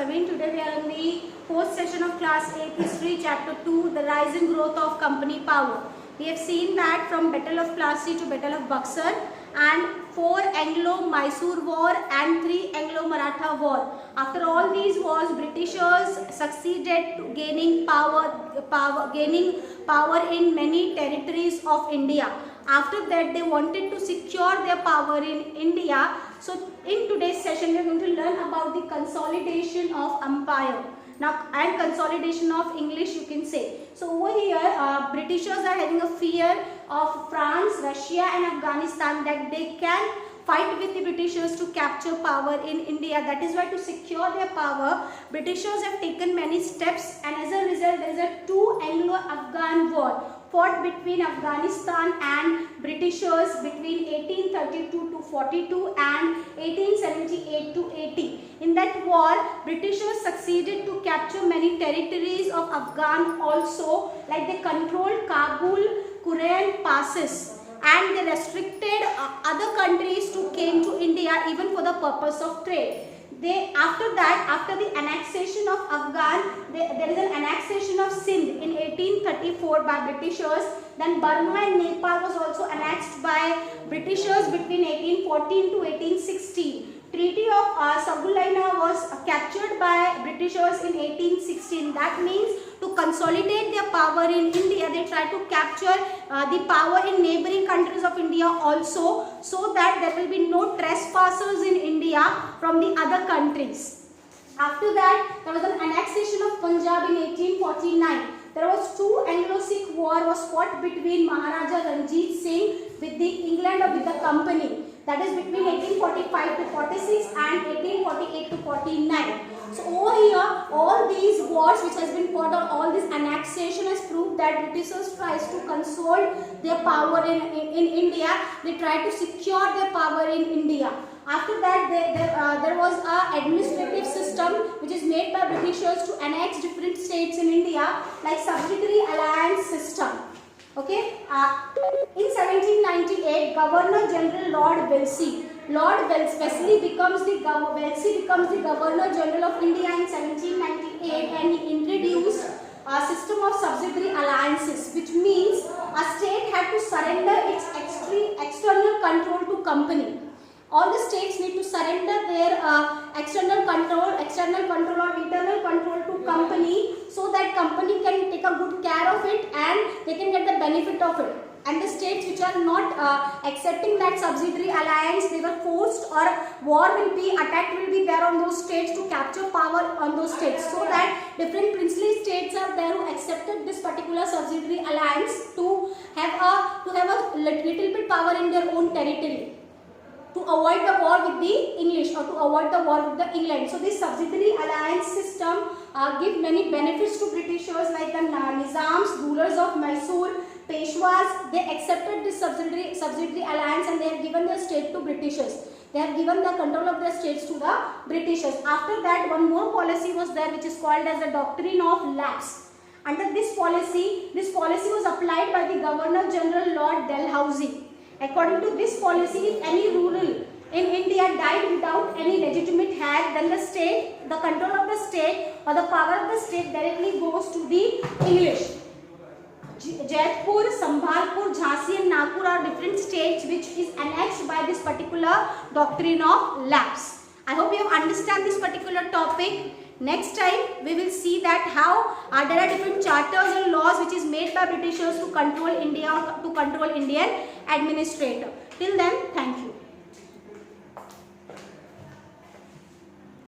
Parveen. Today we are in the fourth session of class 8 history chapter 2, the rise and growth of company power. We have seen that from Battle of Plassey to Battle of Buxar and 4 Anglo-Mysore war and 3 Anglo-Maratha war. After all these wars, Britishers succeeded to gaining power in many territories of India. After that, they wanted to secure their power in India. So in today's session, we are going to learn about the consolidation of empire. Now, and consolidation of English, you can say. So over here, Britishers are having a fear of France, Russia and Afghanistan that they can fight with the Britishers to capture power in India. That is why, to secure their power, Britishers have taken many steps, and as a result, there is a 2 Anglo-Afghan war fought between Afghanistan and Britishers between 1832 to 42 and 1878 to 80. In that war, Britishers succeeded to capture many territories of Afghan also, like they controlled Kabul, Quran passes, and they restricted other countries to came to India even for the purpose of trade. After the annexation of Afghan, there is an annexation of Sindh in 1834 by Britishers. Then Burma and Nepal was also annexed by Britishers between 1814 to 1816. Treaty of Sagulaina was captured by Britishers in 1816. That means to consolidate their power in India, they try to capture the power in neighboring countries of India also, so that there will be no trespassers in India from the other countries. After that, there was an annexation of Punjab in 1849. There was 2 Anglo-Sikh war was fought between Maharaja Ranjit Singh with the England or with the company. That is between 1845 to 46 and 1848 to 49. So over here, all these wars which has been fought, or all this annexation has proved that Britishers tries to consolidate their power in India. They try to secure their power in India. After that, there was an administrative system which is made by Britishers to annex different states in India, like subsidiary alliance system. Okay. In 1798, Governor General Lord Wellesley becomes the Governor General of India in 1798, and he introduced a system of subsidiary alliances, which means a state had to surrender its external control to company. All the states need to surrender their external control or internal control to company, so that company can take a good care of it and they can get the benefit of it. And the states which are not accepting that subsidiary alliance, they were forced, or attack will be there on those states to capture power on those states, so that different princely states are there who accepted this particular subsidiary alliance to have a little bit power in their own territory, to avoid the war with the English or to avoid the war with the England. So this subsidiary alliance system give many benefits to Britishers, like the Nizams, rulers of Mysore, Peshwas. They accepted this subsidiary alliance, and they have given their state to Britishers. They have given the control of their states to the Britishers. After that, one more policy was there, which is called as the doctrine of lapse. Under this policy was applied by the Governor General Lord Dalhousie. According to this policy, if any ruler in India died without any legitimate heir, then the control of the state or the power of the state directly goes to the English. Jaipur, Sambhalpur, Jhansi and Nagpur are different states which is annexed by this particular doctrine of lapse. I hope you understand this particular topic. Next time we will see that how there are different charters and laws which is made by Britishers to control India or to control Indian administrator. Till then, thank you.